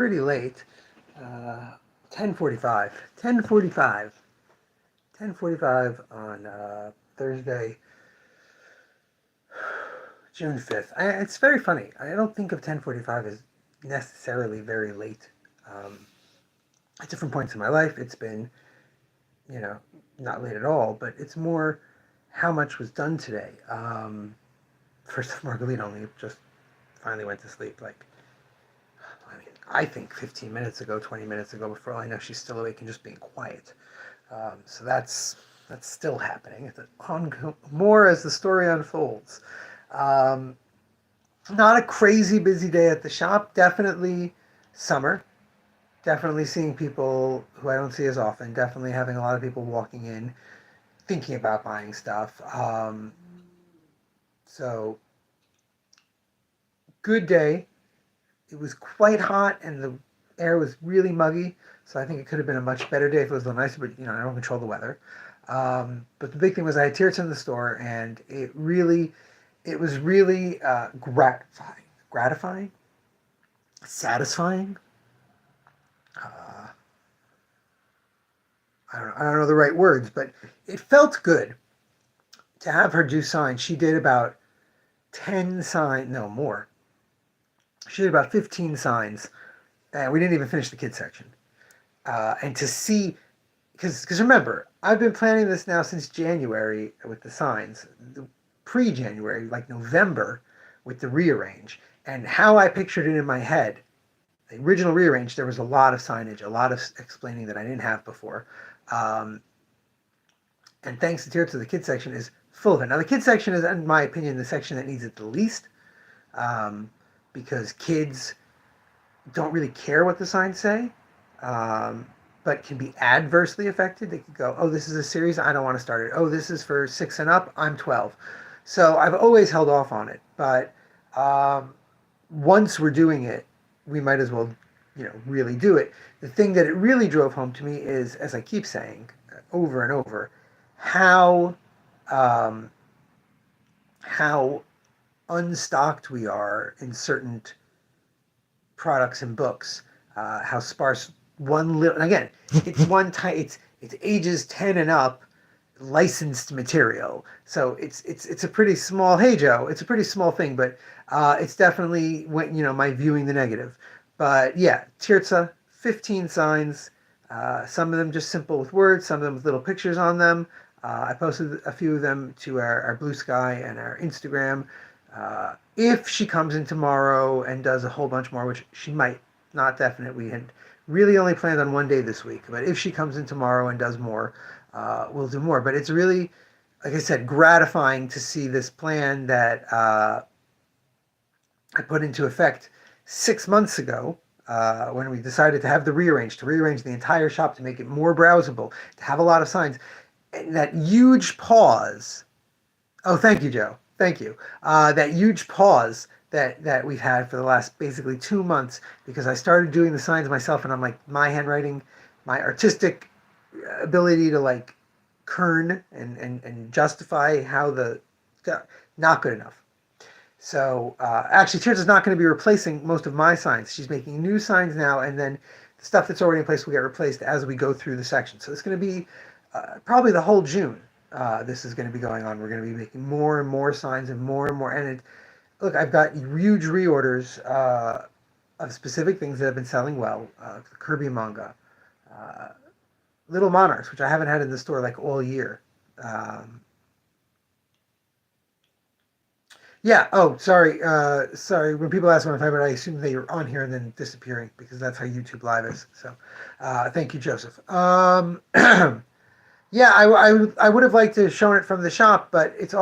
pretty late. 10:45. 10:45. 10:45 on Thursday, June 5th. It's very funny. I don't think of 10:45 as necessarily very late. Um, at different points in my life, it's been, you know, not late at all, but it's more how much was done today. First of Margalita only just finally went to sleep. Like, I mean, I think 15 minutes ago, 20 minutes ago. Before all I know, she's still awake and just being quiet. So that's still happening. It's more as the story unfolds. Um, Not a crazy busy day at the shop. Definitely summer. Definitely seeing people who I don't see as often. Definitely having a lot of people walking in, thinking about buying stuff. So good day. It was quite hot and the air was really muggy. So I think it could have been a much better day if it was a little nicer. But I don't control the weather. But the big thing was I had tears in the store, and it was really gratifying, satisfying. Uh, I don't know the right words, but it felt good to have her do signs. She did about 10 signs, no more. She did about 15 signs, and we didn't even finish the kids section. And to see, because remember, I've been planning this now since January with the signs, pre-January, like November, with the rearrange, and how I pictured it in my head. The original rearrange, there was a lot of signage, a lot of explaining that I didn't have before. Um, and thanks to the kids section is full of it. Now, the kids section is, in my opinion, the section that needs it the least, um, because kids don't really care what the signs say, um, but can be adversely affected. They could go, oh, this is a series, I don't want to start it. Oh, this is for 6 and up, I'm 12. So I've always held off on it. But once we're doing it, we might as well, really do it. The thing that it really drove home to me is, as I keep saying over and over, how um, how unstocked we are in certain products and books. How sparse one little. Again, it's one type. It's ages 10 and up, licensed material. So it's a pretty small. Hey Joe, it's a pretty small thing, but it's definitely when my viewing the negative. But yeah, Tirza, 15 signs. Some of them just simple with words, some of them with little pictures on them. I posted a few of them to our Blue Sky and our Instagram. If she comes in tomorrow and does a whole bunch more, which she might, not definite. We had really only planned on one day this week, but if she comes in tomorrow and does more, we'll do more. But it's really, like I said, gratifying to see this plan that I put into effect 6 months ago, when we decided to have to rearrange the entire shop to make it more browsable, to have a lot of signs. And that huge pause. Oh, thank you, Joe. Thank you. That huge pause that we've had for the last basically 2 months, because I started doing the signs myself, and I'm like, my handwriting, my artistic ability to like kern and justify how not good enough. So actually, Tears is not going to be replacing most of my signs. She's making new signs now, and then the stuff that's already in place will get replaced as we go through the section. So it's going to be probably the whole June. This is going to be going on. We're going to be making more and more signs and more. And look, I've got huge reorders of specific things that have been selling well. Kirby manga, uh, Little Monarchs, which I haven't had in the store like all year. Um, Yeah. Oh, sorry. Sorry. When people ask what I'm talking about, I assume they are on here and then disappearing, because that's how YouTube Live is. So, thank you, Joseph. Yeah, I would have liked to have shown it from the shop, but it's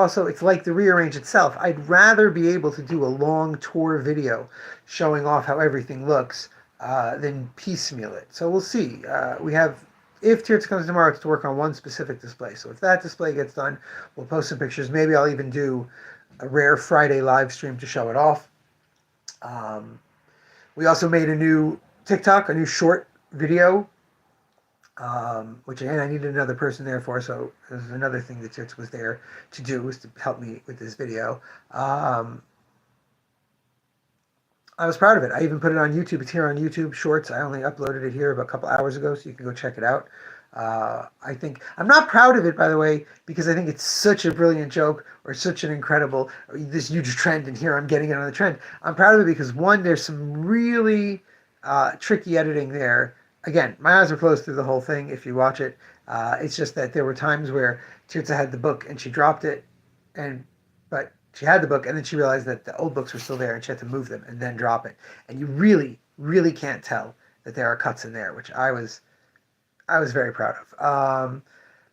like the rearrange itself. I'd rather be able to do a long tour video showing off how everything looks than piecemeal it. So we'll see. We have If Tirtz comes tomorrow, it's to work on one specific display. So if that display gets done, we'll post some pictures. Maybe I'll even do a rare Friday live stream to show it off. Um, we also made a new TikTok, a new short video, which again I needed another person there for. So there's another thing that Tirtz was there to do, was to help me with this video. I was proud of it. I even put it on YouTube. It's here on YouTube Shorts. I only uploaded it here about a couple hours ago, so you can go check it out. I think I'm not proud of it, by the way, because I think it's such a brilliant joke or such an incredible, this huge trend, and here I'm getting it on the trend. I'm proud of it because one, there's some really tricky editing there. Again, my eyes are closed through the whole thing. If you watch it, it's just that there were times where Tirza had the book and she dropped it, but she had the book and then she realized that the old books were still there and she had to move them and then drop it. And you really, really can't tell that there are cuts in there, which I was very proud of.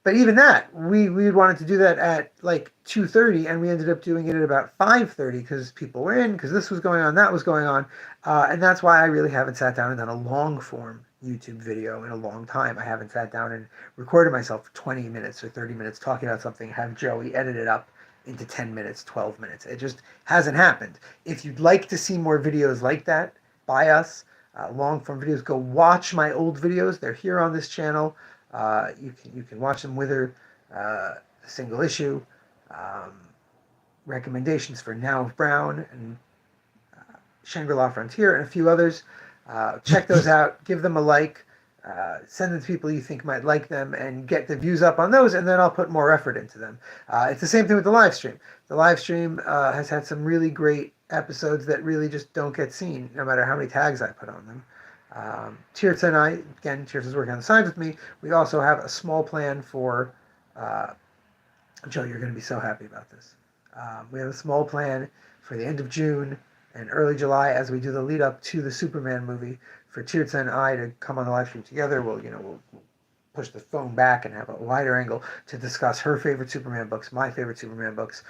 But even that, we wanted to do that at like 2:30, and we ended up doing it at about 5:30 because people were in, because this was going on, that was going on, and that's why I really haven't sat down and done a long form YouTube video in a long time. I haven't sat down and recorded myself for 20 minutes or 30 minutes talking about something, have Joey edit it up into 10 minutes, 12 minutes. It just hasn't happened. If you'd like to see more videos like that by us, long form videos, go watch my old videos. They're here on this channel. You can watch them with her, a single issue, recommendations for Now of Brown and Shangri-La Frontier and a few others. Check those out. Give them a like. Send them to people you think might like them and get the views up on those, and then I'll put more effort into them. It's the same thing with the live stream. The live stream has had some really great episodes that really just don't get seen, no matter how many tags I put on them. Tirza and I, again, Tirza's working on the signs with me. We also have a small plan for, Joe, you're going to be so happy about this. We have a small plan for the end of June and early July as we do the lead up to the Superman movie for Tirza and I to come on the live stream together. We'll push the phone back and have a wider angle to discuss her favorite Superman books, my favorite Superman books,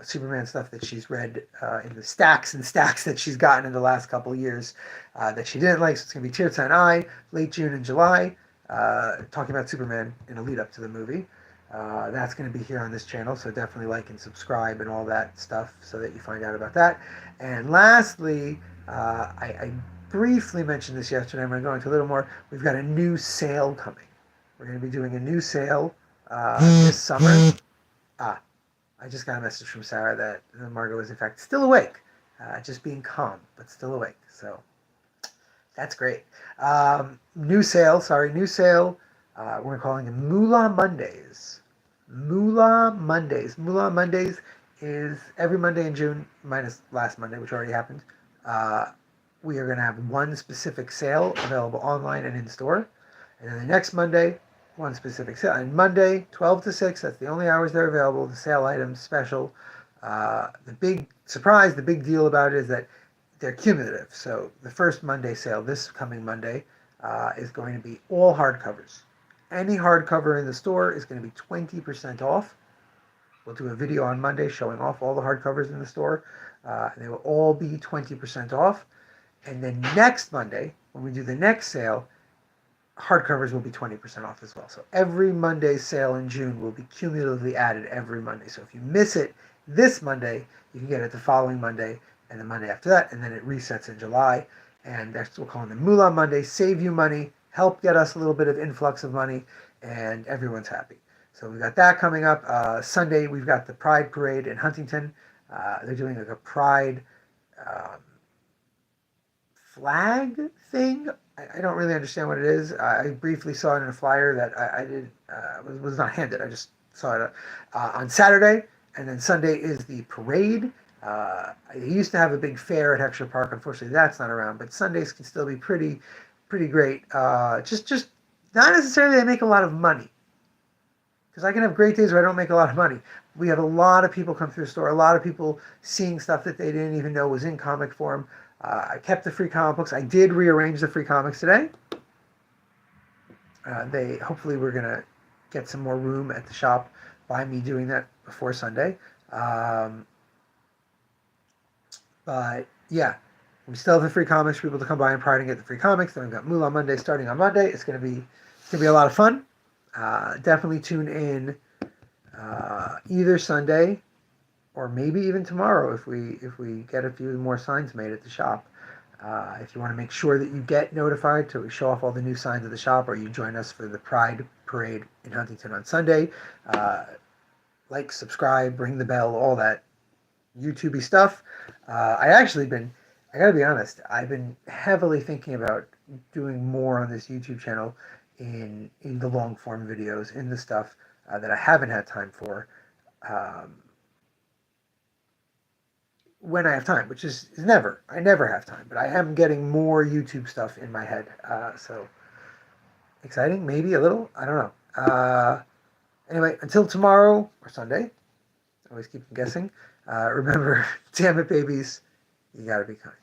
Superman stuff that she's read in the stacks and stacks that she's gotten in the last couple of years that she didn't like. So it's going to be Tirza and I, late June and July, talking about Superman in a lead up to the movie. That's going to be here on this channel, so definitely like and subscribe and all that stuff so that you find out about that. And lastly, I briefly mentioned this yesterday. I'm going to go into a little more. We've got a new sale coming. We're going to be doing a new sale this summer. I just got a message from Sarah that Margot is in fact still awake, just being calm, but still awake. So that's great. New sale. We're calling them Moolah Mondays. Moolah Mondays. Moolah Mondays is every Monday in June, minus last Monday, which already happened. We are going to have one specific sale available online and in store. And then the next Monday, one specific sale. And Monday, 12 to 6, that's the only hours they're available. The sale items special. The big surprise, the big deal about it is that they're cumulative. So the first Monday sale, this coming Monday, is going to be all hardcovers. Any hardcover in the store is going to be 20% off. We'll do a video on Monday showing off all the hardcovers in the store. And they will all be 20% off. And then next Monday, when we do the next sale, hardcovers will be 20% off as well. So every Monday sale in June will be cumulatively added every Monday. So if you miss it this Monday, you can get it the following Monday and the Monday after that, and then it resets in July. And that's what we're calling the Moolah Monday. Save you money, help get us a little bit of influx of money, and everyone's happy. So we've got that coming up. Sunday, we've got the Pride Parade in Huntington. They're doing like a Pride flag thing. I don't really understand what it is. I briefly saw it in a flyer that I was not handed. I just saw it on Saturday, and then Sunday is the parade. They used to have a big fair at Heckscher Park. Unfortunately, that's not around, but Sundays can still be pretty great. Just not necessarily they make a lot of money, because I can have great days where I don't make a lot of money. We have a lot of people come through the store, a lot of people seeing stuff that they didn't even know was in comic form. I kept the free comic books. I did rearrange the free comics today. Hopefully we're going to get some more room at the shop by me doing that before Sunday. But yeah, we still have the free comics for people to come by and Pride and get the free comics. Then we've got Moolah Monday starting on Monday. It's going to be a lot of fun. Definitely tune in either Sunday or maybe even tomorrow if we get a few more signs made at the shop. If you want to make sure that you get notified to show off all the new signs at the shop, or you join us for the Pride Parade in Huntington on Sunday, like, subscribe, ring the bell, all that YouTubey stuff. I actually been I gotta be honest, I've been heavily thinking about doing more on this YouTube channel in the long form videos, in the stuff that I haven't had time for. Um, when I have time, which is never. I never have time, but I am getting more YouTube stuff in my head. So exciting, maybe a little. I don't know. Anyway, until tomorrow or Sunday, I always keep guessing. Remember, damn it, babies, you gotta be kind.